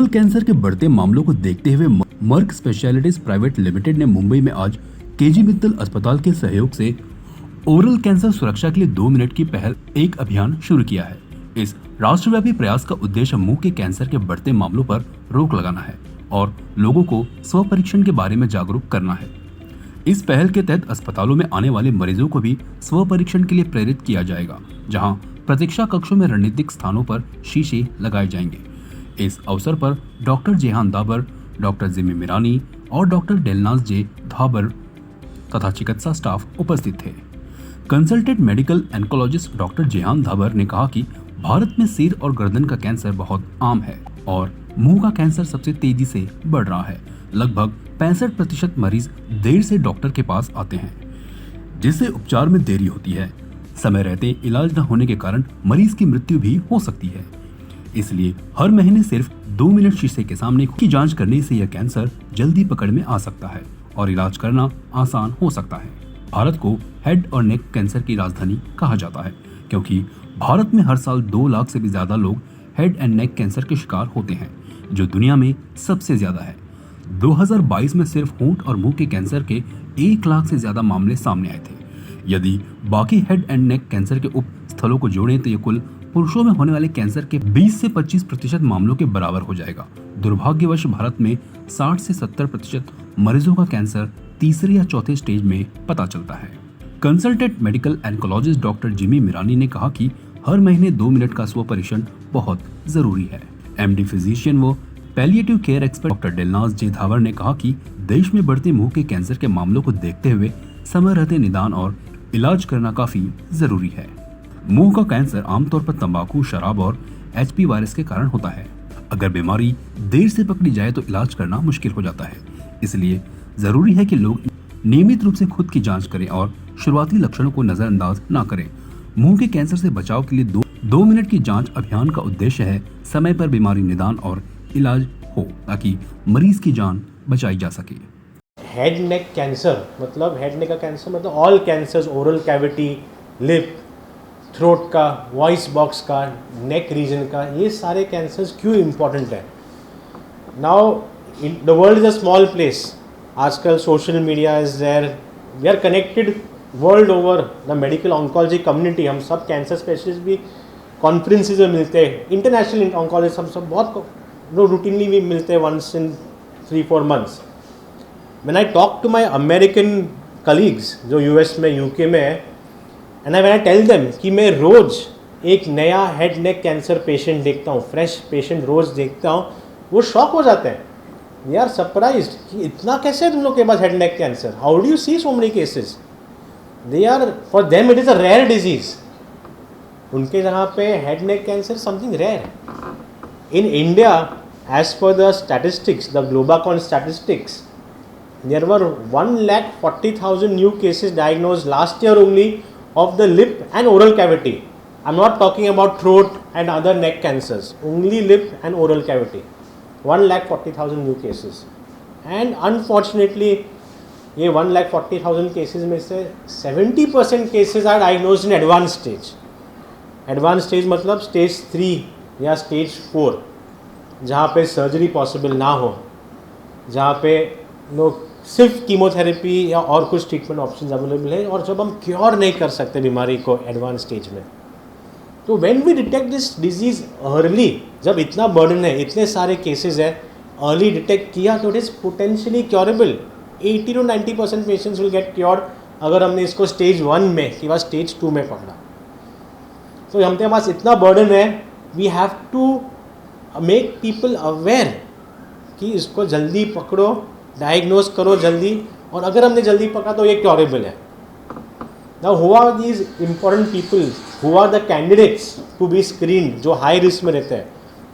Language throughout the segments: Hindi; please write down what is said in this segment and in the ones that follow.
कैंसर के बढ़ते मामलों को देखते हुए मर्क स्पेशलिटीज प्राइवेट लिमिटेड ने मुंबई में आज केजी मित्तल अस्पताल के सहयोग से ओरल कैंसर सुरक्षा के लिए 2 मिनट की पहल एक अभियान शुरू किया है। इस राष्ट्रव्यापी प्रयास का उद्देश्य मुंह के कैंसर के बढ़ते मामलों पर रोक लगाना है और लोगों को स्व परीक्षण के बारे में जागरूक करना है। इस पहल के तहत अस्पतालों में आने वाले मरीजों को भी स्व परीक्षण के लिए प्रेरित किया जाएगा, जहां प्रतीक्षा कक्षों में रणनीतिक स्थानों पर शीशे लगाए जाएंगे। इस अवसर पर डॉक्टर जेहान दाबर, डॉक्टर जिमी मिरानी और डॉक्टर डेलनाज जे धाबर तथा चिकित्सा स्टाफ उपस्थित थे। कंसल्टेंट मेडिकल एंकोलॉजिस्ट डॉक्टर जेहान धाबर ने कहा कि भारत में सिर और गर्दन का कैंसर बहुत आम है और मुंह का कैंसर सबसे तेजी से बढ़ रहा है। लगभग 65% मरीज देर से डॉक्टर के पास आते हैं, जिससे उपचार में देरी होती है। समय रहते इलाज न होने के कारण मरीज की मृत्यु भी हो सकती है। इसलिए हर महीने सिर्फ 2 मिनट शीशे के सामने की जांच करने से यह कैंसर जल्दी पकड़ में आ सकता है और इलाज करना आसान हो सकता है। भारत को हेड और नेक कैंसर की राजधानी कहा जाता है, क्योंकि भारत में हर साल 2 लाख से भी ज्यादा लोग हेड एंड नेक कैंसर के शिकार होते हैं, जो दुनिया में सबसे ज्यादा है। 2022 में सिर्फ होंठ और मुंह के कैंसर के 1 लाख से ज्यादा मामले सामने आए थे। यदि बाकी हेड एंड नेक कैंसर के उप स्थलों को जोड़ें तो ये कुल पुरुषों में होने वाले कैंसर के 20 से 25% मामलों के बराबर हो जाएगा। दुर्भाग्यवश भारत में 60 से 70% मरीजों का कैंसर तीसरे या चौथे स्टेज में पता चलता है। Consultant medical एंकोलॉजिस्ट doctor Jimmy Mirani ने कहा कि हर महीने 2 मिनट का स्व परीक्षण बहुत जरूरी है। एमडी फिजिशियन व palliative care expert doctor Delnaz जे धावर ने कहा कि देश में बढ़ते मुंह के कैंसर के मामलों को देखते हुए समय रहते निदान और इलाज करना काफी जरूरी है। मुंह का कैंसर आमतौर पर तंबाकू, शराब और एचपी वायरस के कारण होता है। अगर बीमारी देर से पकड़ी जाए तो इलाज करना मुश्किल हो जाता है। इसलिए जरूरी है कि लोग नियमित रूप से खुद की जांच करें और शुरुआती लक्षणों को नजरअंदाज न करें। मुंह के कैंसर से बचाव के लिए 2 मिनट की जांच अभियान का उद्देश्य है समय पर बीमारी निदान और इलाज हो, ताकि मरीज की जान बचाई जा सके। हेड नेक कैंसर मतलब हेड नेक का कैंसर मतलब all cancers, oral cavity, lip, throat का, वॉइस बॉक्स का, नेक रीजन का, ये सारे कैंसर्स क्यों इम्पॉर्टेंट है। Now the world is a small place. आजकल social media is there, we are connected world over. The medical oncology community, हम सब कैंसर स्पेशलिस्ट भी कॉन्फ्रेंसेज में मिलते हैं। इंटरनेशनल ऑन्कोलॉजिस्ट हम सब बहुत रूटीनली भी मिलते हैं, once in 3-4 months। When I talk to my American colleagues जो यूएस में, यूके में है, and when I tell them कि मैं रोज़ एक नया हेड नेक कैंसर पेशेंट देखता हूँ, फ्रेश पेशेंट रोज़ देखता हूँ, वो शॉक हो जाते हैं। वी आर सरप्राइज्ड कि इतना कैसे है तुम लोग के पास head neck cancer, how do you see so many cases. They are, for them it is a rare disease. उनके जहाँ पे head neck cancer something rare. In India, as per the statistics, the Globocan statistics, there were 140,000 new cases diagnosed last year only of the lip and oral cavity. I'm not talking about throat and other neck cancers, only lip and oral cavity. 140,000 new cases. And unfortunately, ये 140,000 cases में से 70% cases are diagnosed in advanced stage. Advanced stage मतलब stage 3 या stage 4, जहाँ पे सर्जरी पॉसिबल ना हो, जहाँ पे लोग सिर्फ कीमोथेरेपी या और कुछ ट्रीटमेंट ऑप्शंस अवेलेबल है, और जब हम क्योर नहीं कर सकते बीमारी को एडवांस स्टेज में। तो when we detect this disease early, जब इतना बर्डन है, इतने सारे केसेस है, अर्ली डिटेक्ट किया तो it is potentially curable. 80 to 90% patients will get cured अगर हमने इसको स्टेज 1 में कि बाद स्टेज 2 में पकड़ा। तो हमारे पास इतना बर्डन है, we have to make people aware कि इसको जल्दी पकड़ो, डायग्नोज करो जल्दी, और अगर हमने जल्दी पकड़ा तो ये क्योरेबल है। Now who are these important people, who are the candidates to be screened, जो हाई रिस्क में रहते हैं।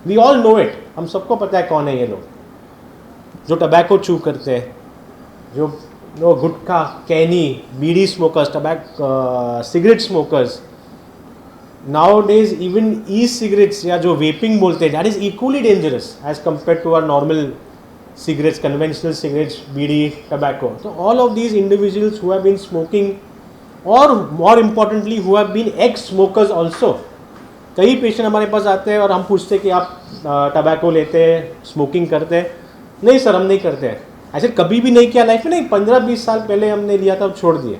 वी ऑल नो इट, हम सबको पता है कौन है ये लोग। जो टबैको चू करते हैं, जो gutkha, khaini, bidi smokers, cigarette smokers. Now days even e cigarettes या जो वेपिंग बोलते हैं, that is equally dangerous as compare to our normal cigarettes, conventional cigarettes, bidi, tobacco. So all of these individuals who have been smoking, or more importantly who have been ex-smokers also, कई पेशेंट हमारे पास आते हैं और हम पूछते हैं कि आप टबैको लेते हैं, स्मोकिंग करते हैं? नहीं सर, हम नहीं करते हैं। ऐसे कभी भी नहीं किया लाइफ में? नहीं, 15-20 साल पहले हमने लिया था, छोड़ दिए।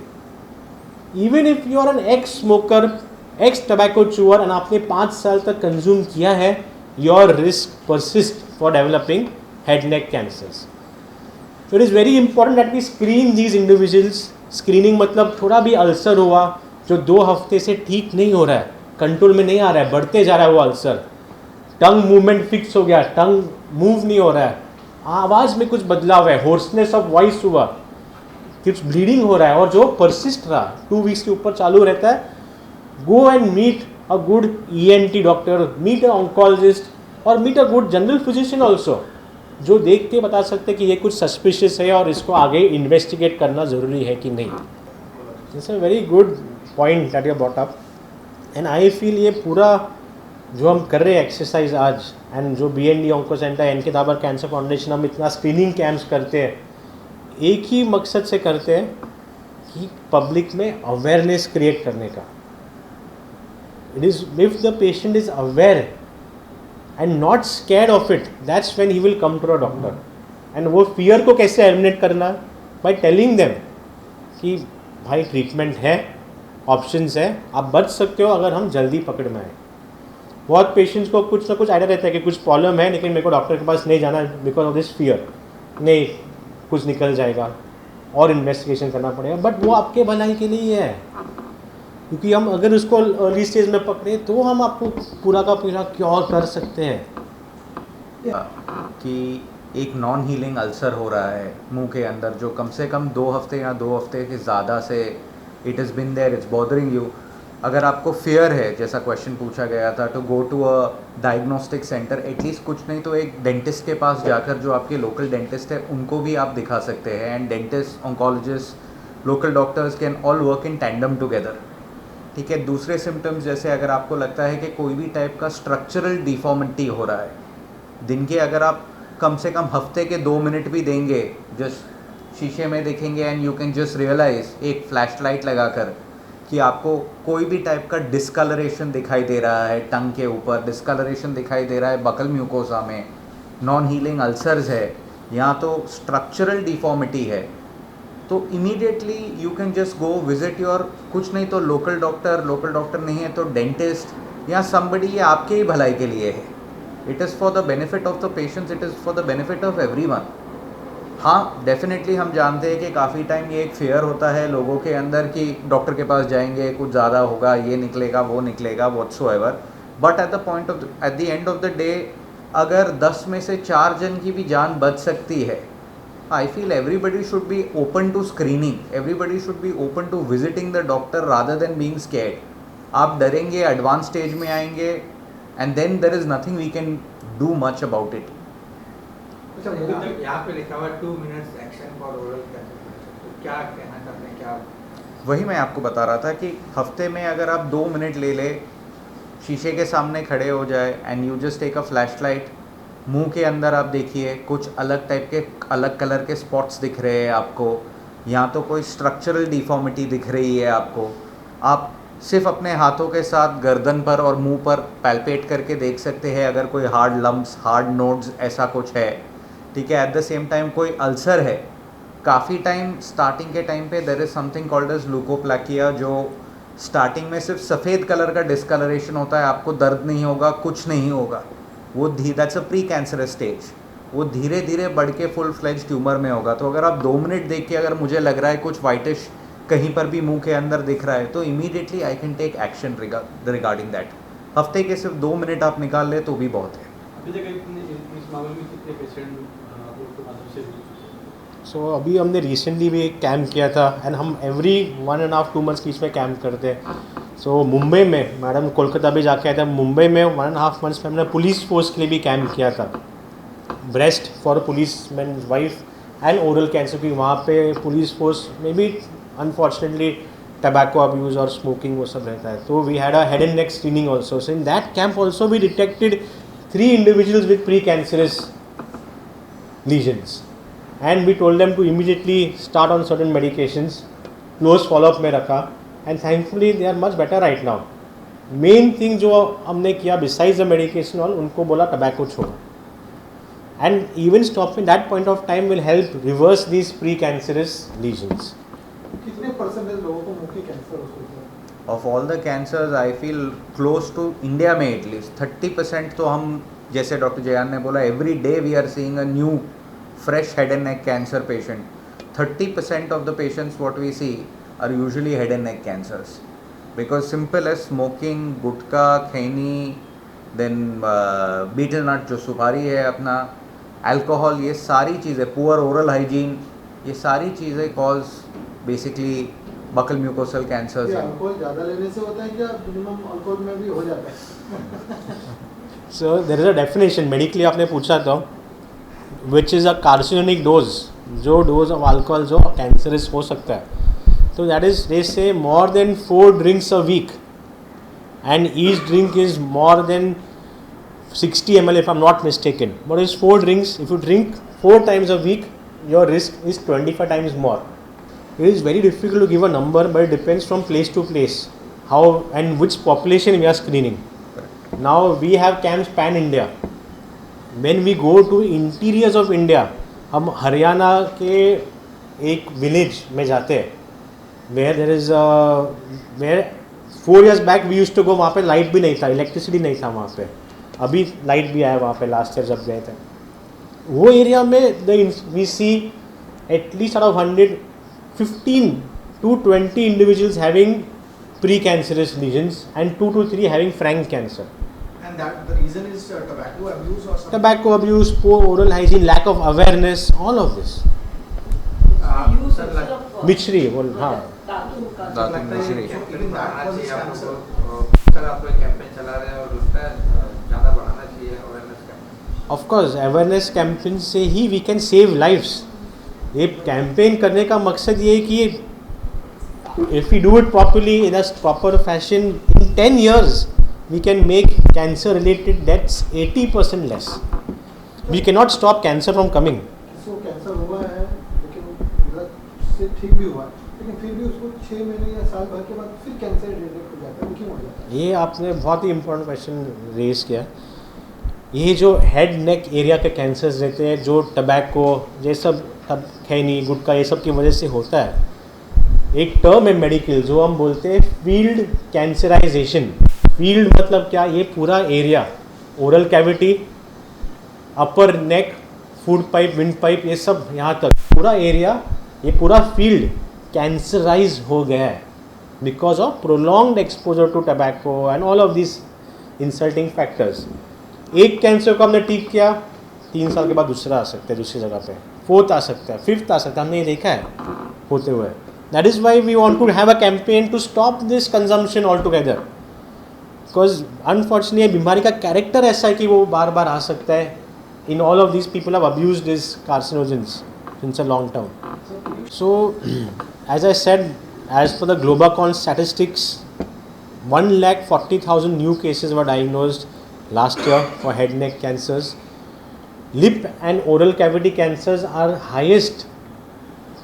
Even if you are an ex smoker, ex tobacco chewer, and आपने 5 साल तक कंज्यूम किया है, your risk persist for developing head neck cancers. So it is very important that we screen these individuals. Screening मतलब थोड़ा भी अल्सर हुआ जो 2 हफ्ते से ठीक नहीं हो रहा है, कंट्रोल में नहीं आ रहा है, बढ़ते जा रहा है वो अल्सर, टंग मूवमेंट फिक्स हो गया, टंग मूव नहीं हो रहा है, आवाज़ में कुछ बदलाव है, होर्सनेस ऑफ वॉइस हुआ, कुछ ब्लीडिंग हो रहा है और जो परसिस्ट रहा 2 वीक्स के ऊपर चालू रहता है, go and meet a good ENT doctor, meet a oncologist और meet a good general physician also, जो देख के बता सकते हैं कि ये कुछ सस्पिशियस है और इसको आगे इन्वेस्टिगेट करना ज़रूरी है कि नहीं। It's a very good point that you brought up, and I feel ये पूरा जो हम कर रहे हैं एक्सरसाइज आज, एंड जो BND ऑन्को सेंटर, NK दाबर कैंसर फाउंडेशन, हम इतना स्क्रीनिंग कैंप्स करते हैं, एक ही मकसद से करते हैं कि पब्लिक में अवेयरनेस क्रिएट करने का। It is if the patient is aware and not scared of it, that's when he will come to a doctor. and वो fear को कैसे eliminate करना? by telling them कि भाई ट्रीटमेंट है, ऑप्शंस है, आप बच सकते हो अगर हम जल्दी पकड़ में आए। बहुत पेशेंट्स को कुछ ना कुछ आइडिया रहता है कि कुछ प्रॉब्लम है लेकिन मेरे को डॉक्टर के पास नहीं जाना बिकॉज ऑफ दिस फियर, नहीं कुछ निकल जाएगा और इन्वेस्टिगेशन करना पड़ेगा, बट वो आपके भलाई के लिए ही है, क्योंकि हम अगर उसको अर्ली स्टेज में पकड़े तो हम आपको पूरा का पूरा क्योर कर सकते हैं। कि एक नॉन हीलिंग अल्सर हो रहा है मुंह के अंदर जो कम से कम 2 हफ्ते या 2 हफ्ते के ज़्यादा से it is been there, it's bothering you. अगर आपको फियर है, जैसा क्वेश्चन पूछा गया था, to go to a diagnostic centre, at least कुछ नहीं तो एक डेंटिस्ट के पास जाकर, जो आपके लोकल डेंटिस्ट है उनको भी आप दिखा सकते हैं। And dentist, oncologist, local doctors can all work in tandem together. ठीक है। दूसरे सिम्टम्स जैसे अगर आपको लगता है कि कोई भी टाइप का स्ट्रक्चरल डिफॉर्मिटी हो रहा है, दिन के अगर आप कम से कम हफ्ते के 2 मिनट भी देंगे, जस्ट शीशे में देखेंगे and you can just realise, एक फ्लैश लाइट लगाकर, कि आपको कोई भी टाइप का डिस्कलरेशन दिखाई दे रहा है, टंग के ऊपर डिस्कलरेशन दिखाई दे रहा है, बकल म्यूकोसा में नॉन हीलिंग अल्सर्स है, या तो स्ट्रक्चरल डिफॉर्मिटी है, तो immediately you can just go visit your, कुछ नहीं तो लोकल डॉक्टर नहीं है तो डेंटिस्ट या समबडी, ये आपके ही भलाई के लिए है। It is for the benefit of the patients, it is for the benefit of everyone. हाँ, डेफिनेटली हम जानते हैं कि काफ़ी टाइम ये एक फेयर होता है लोगों के अंदर कि डॉक्टर के पास जाएंगे, कुछ ज़्यादा होगा, ये निकलेगा वो निकलेगा, whatsoever, but at the end of the day अगर 10 में से 4 जन की भी जान बच सकती है, I feel everybody should be open to screening. Everybody should be open to visiting the doctor rather than being scared. आप डरेंगे, एडवांस स्टेज में आएंगे, and then there is nothing we can do much about it. अच्छा, यहाँ पे लिखा हुआ 2 minutes action for oral cancer, तो क्या कहना चाहते हैं? क्या वही मैं आपको बता रहा था कि हफ्ते में अगर आप 2 मिनट ले ले, शीशे के सामने खड़े हो जाए and you just take a flash light, मुंह के अंदर आप देखिए कुछ अलग टाइप के, अलग कलर के स्पॉट्स दिख रहे हैं आपको, या तो कोई स्ट्रक्चरल डिफॉर्मिटी दिख रही है आपको, आप सिर्फ अपने हाथों के साथ गर्दन पर और मुंह पर पैल्पेट करके देख सकते हैं अगर कोई हार्ड लम्ब्स, हार्ड नोड्स ऐसा कुछ है। ठीक है। एट द सेम टाइम कोई अल्सर है, काफ़ी टाइम स्टार्टिंग के टाइम पे there is something called as leukoplakia, जो स्टार्टिंग में सिर्फ सफ़ेद कलर का डिस्कलरेशन होता है, आपको दर्द नहीं होगा, कुछ नहीं होगा, वो that's a pre cancerous stage, वो धीरे धीरे बढ़ के फुल फ्लेज ट्यूमर में होगा। तो अगर आप 2 मिनट देख के अगर मुझे लग रहा है कुछ वाइटिश कहीं पर भी मुंह के अंदर दिख रहा है, तो immediately I can take action regarding that. हफ्ते के सिर्फ 2 मिनट आप निकाल ले तो भी बहुत है। सो अभी हमने रिसेंटली भी एक कैंप किया था, एंड हम एवरी 1.5-2 मंथ्स की इसमें कैंप करते हैं। सो मुंबई में, मैडम कोलकाता भी जाके आए थे, मुंबई में 1.5 मंथ्स में हमने पुलिस फोर्स के लिए भी कैंप किया था, breast for police man wife and oral cancer, की वहाँ पे पुलिस फोर्स में भी अनफॉर्चुनेटली टबैको अब्यूज़ और स्मोकिंग वो सब रहता है। तो we had a head and neck screening also, so in that camp also we detected 3 individuals with pre-cancerous lesions, and we told them to immediately start on certain medications, close follow-up में रखा, and thankfully they are much better right now. Main thing जो हमने किया बिसाइड्स द मेडिकेशन ऑल, उनको बोला टबैको छोड़ो, and even stopping that point of time will help reverse these precancerous lesions. कितने परसेंटेज लोगों को मुंह के कैंसर हो सकते हैं? Of all the cancers I feel close to India में एटलीस्ट 30% तो हम, जैसे डॉक्टर जयान ने बोला, every day we are seeing a new fresh head and neck cancer patient. 30% of the patients what we see are usually head and neck cancers, because simple as smoking, gutkha, khaini, then betel nut जो सुपारी है अपना, अल्कोहल, ये सारी चीज़ें, पुअर ओरल हाइजीन, ये सारी चीज़ें cause basically buccal mucosal cancers ये हैं. अल्कोहल ज़्यादा लेने से होता है क्या मिनिमम अल्कोहल में भी हो जाता है? So there is a definition medically, आपने पूछा तो, which is a carcinogenic dose, जो डोज ऑफ अल्कोहल जो कैंसरस हो सकता है. तो that is, they say more than 4 drinks a week, and each drink is more than 60 ml if I'm not mistaken. But it's 4 drinks. If you drink 4 times a week, your risk is 25 times more. It is very difficult to give a number, but it depends from place to place, how and which population we are screening. Now we have camps pan India. When we go to interiors of India, हम हरियाणा के एक विलेज में जाते हैं, where there is where 4 years back we used to go, वहाँ पे लाइट भी नहीं था, इलेक्ट्रिसिटी नहीं था वहाँ पे. अभी लाइट भी आया वहाँ पे लास्ट ईयर जब गए थे. वो एरिया में we see at least out of 100 15 to 20 individuals having precancerous lesions and 2 to 3 having frank cancer. And that the reason is tobacco abuse or something? Tobacco abuse, poor oral hygiene, lack of awareness, all of this. Sir मिश्री बोल, हाँ. दातुन मिश्री. सर आप लोग कैंपेन चला रहे हैं और उसका ज़्यादा बढ़ाना चाहिए awareness campaign. Of course awareness campaign से ही वी कैन सेव लाइव्स. ये कैंपेन करने का मकसद ये है कि if you do it properly in a proper fashion, in 10 years we can make cancer related deaths 80% less. We cannot stop cancer from coming. उसको कैंसर हुआ है लेकिन मतलब से ठीक भी हुआ, लेकिन फिर भी उसको 6 महीने या साल भर के बाद फिर कैंसर रिलेटेड हो जाता है, क्यों हो जाता है? ये आपने बहुत ही इम्पोर्टेंट क्वेश्चन रेज किया. ये जो हेड नेक एरिया के कैंसर्स रहते हैं, जो टबैको, ये सब खैनी, गुटखा, ये सब की वजह से होता है. एक टर्म है मेडिकल जो हम बोलते हैं फील्ड कैंसराइजेशन. फील्ड मतलब क्या? ये पूरा एरिया, ओरल कैविटी, अपर नेक, फूड पाइप, विंड पाइप, ये सब यहाँ तक पूरा एरिया, ये पूरा फील्ड कैंसराइज हो गया है because of prolonged exposure to tobacco and all of this insulting factors. एक कैंसर को हमने ठीक किया, 3 साल के बाद दूसरा आ सकता है दूसरी जगह पे, 4th आ सकता है, 5th आ सकता है. हमने ये देखा है होते हुए. That is why we want to have a campaign to stop this consumption all together, because unfortunately बीमारी का कैरेक्टर ऐसा है कि वो बार बार आ सकता है. In all of this people have abused this carcinogens since a long term. So as I said, as per the Globacon statistics, 140,000 new cases were diagnosed last year for head neck cancers. Lip and oral cavity cancers are highest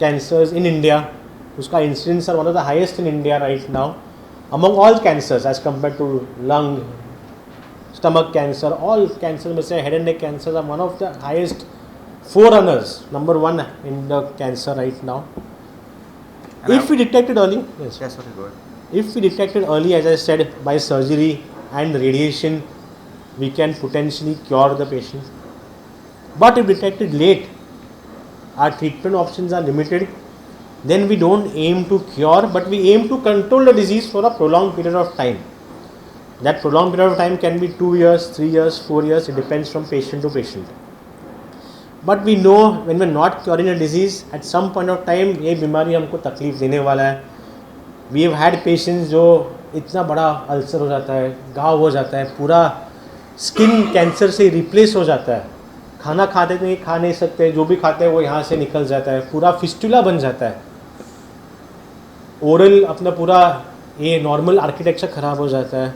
cancers in India. Uska incidence are one of the highest in India right now among all cancers as compared to lung, stomach cancer. All cancers, may say head and neck cancers are one of the highest forerunners, number 1 in the cancer right now. And If we detected early, yes. Yes, okay, good. If we detected early, as I said, by surgery and radiation, we can potentially cure the patient. But if detected late, our treatment options are limited. Then we don't aim to cure, but we aim to control the disease for a prolonged period of time. That prolonged period of time can be 2 years, 3 years, 4 years. It depends from patient to patient. But we know when we are not curing a disease, at some point of time ये बीमारी हमको तकलीफ देने वाला है. वी हैव हैड पेशेंट्स जो इतना बड़ा अल्सर हो जाता है, घाव हो जाता है, पूरा स्किन कैंसर से रिप्लेस हो जाता है. खाना खाते नहीं, खा नहीं सकते, जो भी खाते हैं वो यहाँ से निकल जाता है, पूरा फिस्टुला बन जाता है. ओरल अपना पूरा ये नॉर्मल आर्किटेक्चर ख़राब हो जाता है.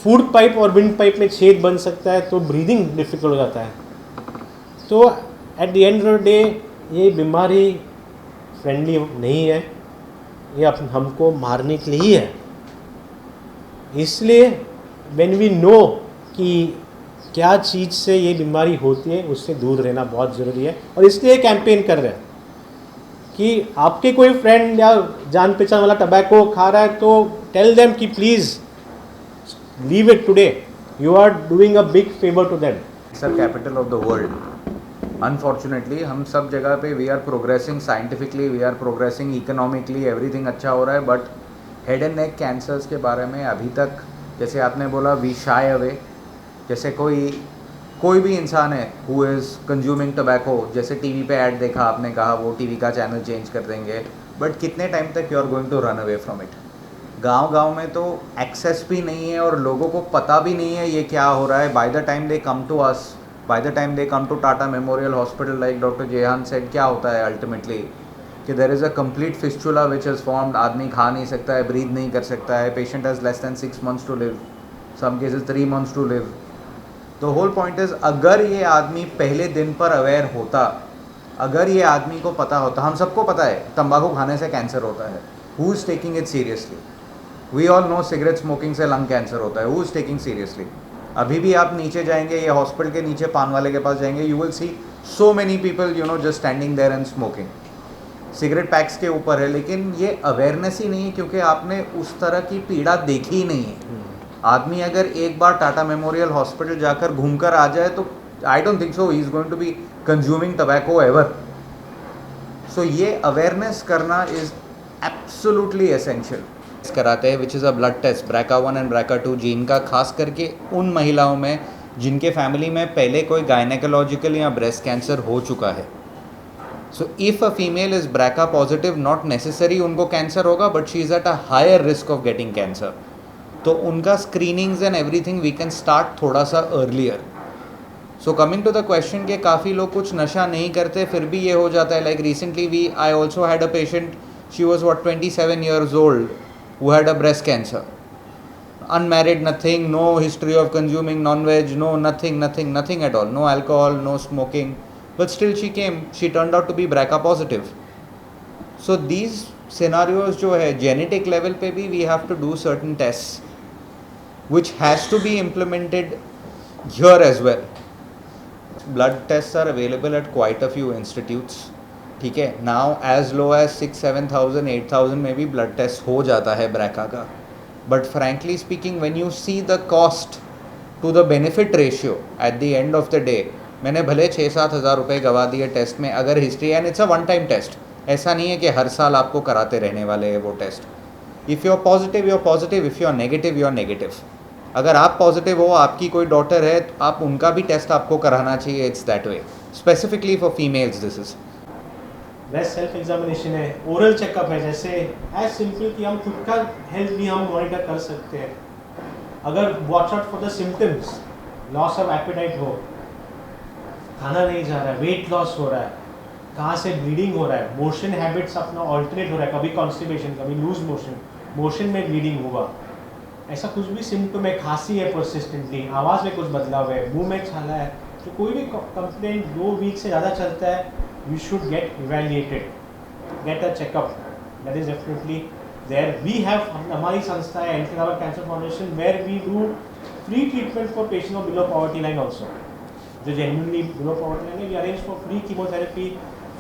फूड पाइप और विंड पाइप में छेद बन सकता है, तो ब्रीदिंग डिफ़िकल्ट हो जाता है. तो eight the end of the day ये बीमारी फ्रेंडली नहीं है, ये हमको मारने के लिए ही है. इसलिए व्हेन वी नो कि क्या चीज़ से ये बीमारी होती है उससे दूर रहना बहुत ज़रूरी है, और इसलिए कैंपेन कर रहे हैं कि आपके कोई फ्रेंड या जान पहचान वाला टबैको खा रहा है तो टेल देम कि please leave it today, you are doing a big favour to them. Cancer capital of the world. Unfortunately हम सब जगह पे we are progressing scientifically, we are progressing economically, everything अच्छा हो रहा है, but head and neck cancers के बारे में अभी तक, जैसे आपने बोला, वी शाय अवे। जैसे कोई भी इंसान है हु इज़ कंज्यूमिंग टबैको, जैसे टीवी पे ऐड देखा आपने कहा वो टीवी का चैनल चेंज कर देंगे, बट कितने टाइम तक you are going to run away from it. गांव में तो एक्सेस भी नहीं है और लोगों को पता भी नहीं है ये क्या हो रहा है। By the time they come to us, by the time they come to Tata Memorial Hospital, like doctor Jehan said, क्या होता है अल्टीमेटली कि there is a complete fistula which is formed. आदमी खा नहीं सकता है, ब्रीथ नहीं कर सकता है, patient has less than 6 months to live, some cases 3 months to live. The whole point is, अगर ये आदमी पहले दिन पर अवेयर होता, अगर ये आदमी को पता होता, हम सबको पता है तंबाकू खाने से कैंसर होता है, who is taking it seriously? We all know cigarette smoking से लंग कैंसर होता है, हु इज़ टेकिंग सीरियसली? अभी भी आप नीचे जाएंगे, ये हॉस्पिटल के नीचे पान वाले के पास जाएंगे, you will see so many people just standing there and smoking. Cigarette packs के ऊपर है, लेकिन ये अवेयरनेस ही नहीं है क्योंकि आपने उस तरह की पीड़ा देखी ही नहीं है। आदमी अगर एक बार टाटा मेमोरियल हॉस्पिटल जाकर घूमकर आ जाए तो I don't think so he is going to be consuming tobacco ever. So ये अवेयरनेस करना इज़ एब्सोल्युटली एसेंशियल। कराते हैं which is a blood test, BRCA1 and BRCA2 gene का, खास करके उन महिलाओं में जिनके फैमिली में पहले कोई गायनेकोलॉजिकल या ब्रेस्ट कैंसर हो चुका है। So if a female is BRCA positive, not necessary उनको कैंसर होगा, but she is at a higher risk of getting cancer. तो उनका screenings and everything we can start थोड़ा सा earlier. So coming to the question कि काफ़ी लोग कुछ नशा नहीं करते फिर भी ये हो जाता है। Like recently I also had a patient, she was 27 years old, who had a breast cancer, unmarried, nothing, no history of consuming non-veg, no nothing at all, no alcohol, no smoking, but still she came, she turned out to be BRCA positive. So these scenarios जो है genetic level पे भी we have to do certain tests which has to be implemented here as well. Blood tests are available at quite a few institutes, ठीक है। नाउ एज लो एज 6,000-7,000 8,000 में भी ब्लड टेस्ट हो जाता है BRCA का, but frankly speaking when you see the cost to the benefit ratio at the end of the day, मैंने भले 6-7 हज़ार रुपये गवा दिए टेस्ट में, अगर history, and it's a one time test, ऐसा नहीं है कि हर साल आपको कराते रहने वाले हैं वो test. If you are positive you are positive, if you are negative you are negative. अगर आप पॉजिटिव हो, आपकी कोई डॉटर है, तो आप उनका भी टेस्ट आपको कराना चाहिए। It's that way, specifically for females this is. Best self examination है, ओरल चेकअप है, जैसे एज सिंपल कि हम खुद का हेल्थ भी हम मॉनिटर कर सकते हैं। अगर watch out for the symptoms, loss of appetite हो, खाना नहीं जा रहा है, वेट लॉस हो रहा है, कहाँ से ब्लीडिंग हो रहा है, मोशन हैबिट्स अपना ऑल्टरनेट हो रहा है, कभी कॉन्स्टिपेशन, कभी लूज मोशन, मोशन में ब्लीडिंग हुआ, ऐसा कुछ भी सिम्टम है, खांसी है परसिस्टेंटली, आवाज़ में कुछ बदलाव है, मुंह में छाला है, तो कोई भी कंप्लेंट 2 वीक से ज़्यादा चलता है, you should get evaluated, get a checkup, that is definitely there. We have हमारी संस्था है Anti-Tobacco Cancer Foundation where we do free treatment for patients of below poverty line also. जो genuinely below poverty line है, we arrange for free chemotherapy,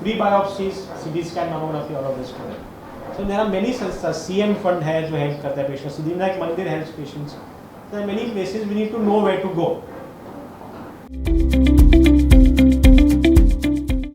free biopsies, CT scan, mammography, all of this for them. So there are many संस्थाs, CM fund है जो help करता है patients, सिद्धिविनायक मंदिर helps patients. There are many places we need to know where to go.